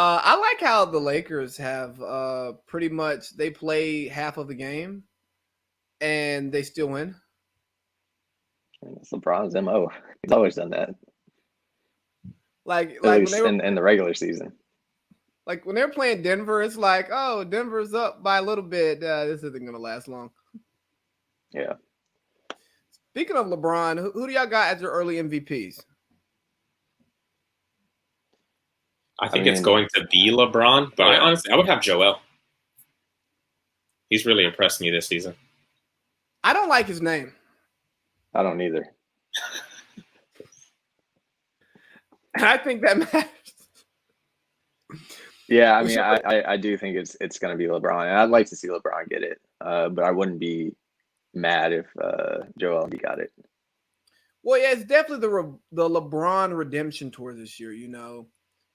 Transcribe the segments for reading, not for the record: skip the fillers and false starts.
I like how the Lakers have pretty much they play half of the game and they still win. It's LeBron's MO. He's always done that, Like at like when least they were in the regular season. like when they're playing Denver, it's like, oh, Denver's up by a little bit. This isn't gonna last long. Yeah. Speaking of LeBron, who do y'all got as your early MVPs? I think it's going to be LeBron, but Yeah. I would have Joel. He's really impressed me this season. I don't like his name. I don't either. I think that matters. Yeah, I mean, I do think it's going to be LeBron, and I'd like to see LeBron get it, but I wouldn't be mad if Joel Embiid got it. Well, yeah, it's definitely the LeBron redemption tour this year. You know,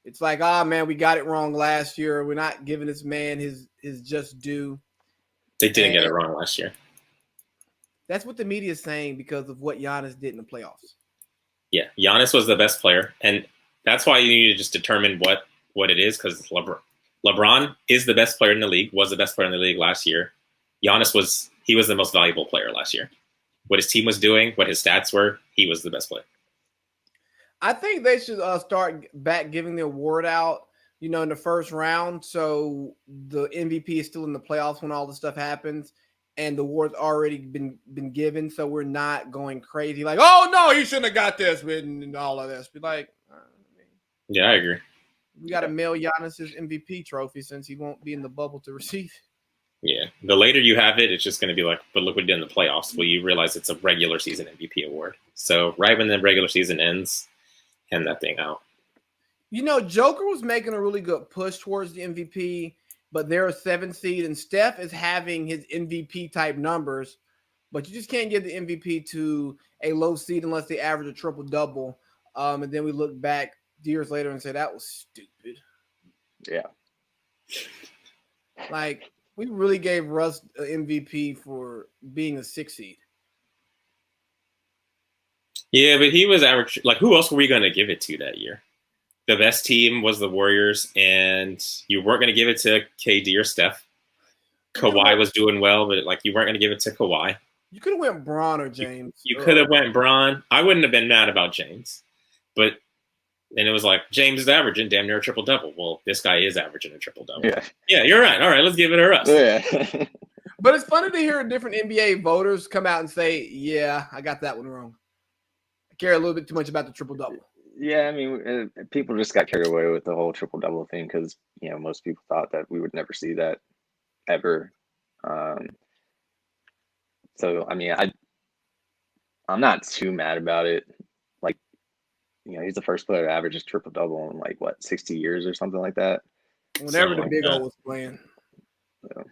it's like, man, we got it wrong last year. We're not giving this man his just due. They didn't get it wrong last year. That's what the media is saying because of what Giannis did in the playoffs. Yeah, Giannis was the best player, and that's why you need to just determine what it is, because LeBron is the best player in the league, was the best player in the league last year. Giannis was the most valuable player last year. What his team was doing, what his stats were, he was the best player. I think they should start back giving the award out, in the first round, so the MVP is still in the playoffs when all this stuff happens, and the award's already been given, so we're not going crazy like, oh no, he shouldn't have got this and all of this. Be like, yeah, I agree. We got to mail Giannis his MVP trophy since he won't be in the bubble to receive it. Yeah, the later you have it, it's just going to be like, but look what we did in the playoffs. Well, you realize it's a regular season MVP award. So right when the regular season ends, hand that thing out. Joker was making a really good push towards the MVP, but they're a 7 seed, and Steph is having his MVP type numbers, but you just can't give the MVP to a low seed unless they average a triple double. And then we look back years later and say that was stupid. Yeah. Like, we really gave Russ an MVP for being a 6 seed. Yeah, but he was average. Like, who else were we going to give it to that year? The best team was the Warriors, and you weren't going to give it to KD or Steph. Kawhi was doing well, but you weren't going to give it to Kawhi. You could have went Bron or James. You could have went Bron. I wouldn't have been mad about James, but then it was like James is averaging damn near a triple double. Well, this guy is averaging a triple double. Yeah, you're right. All right, let's give it to Russ. Yeah. But it's funny to hear different NBA voters come out and say, "Yeah, I got that one wrong. I care a little bit too much about the triple double." Yeah, I mean, people just got carried away with the whole triple double thing because most people thought that we would never see that ever. So I mean, I'm not too mad about it. Like, he's the first player to average a triple double in 60 years or something like that. Whenever the Big O was playing. So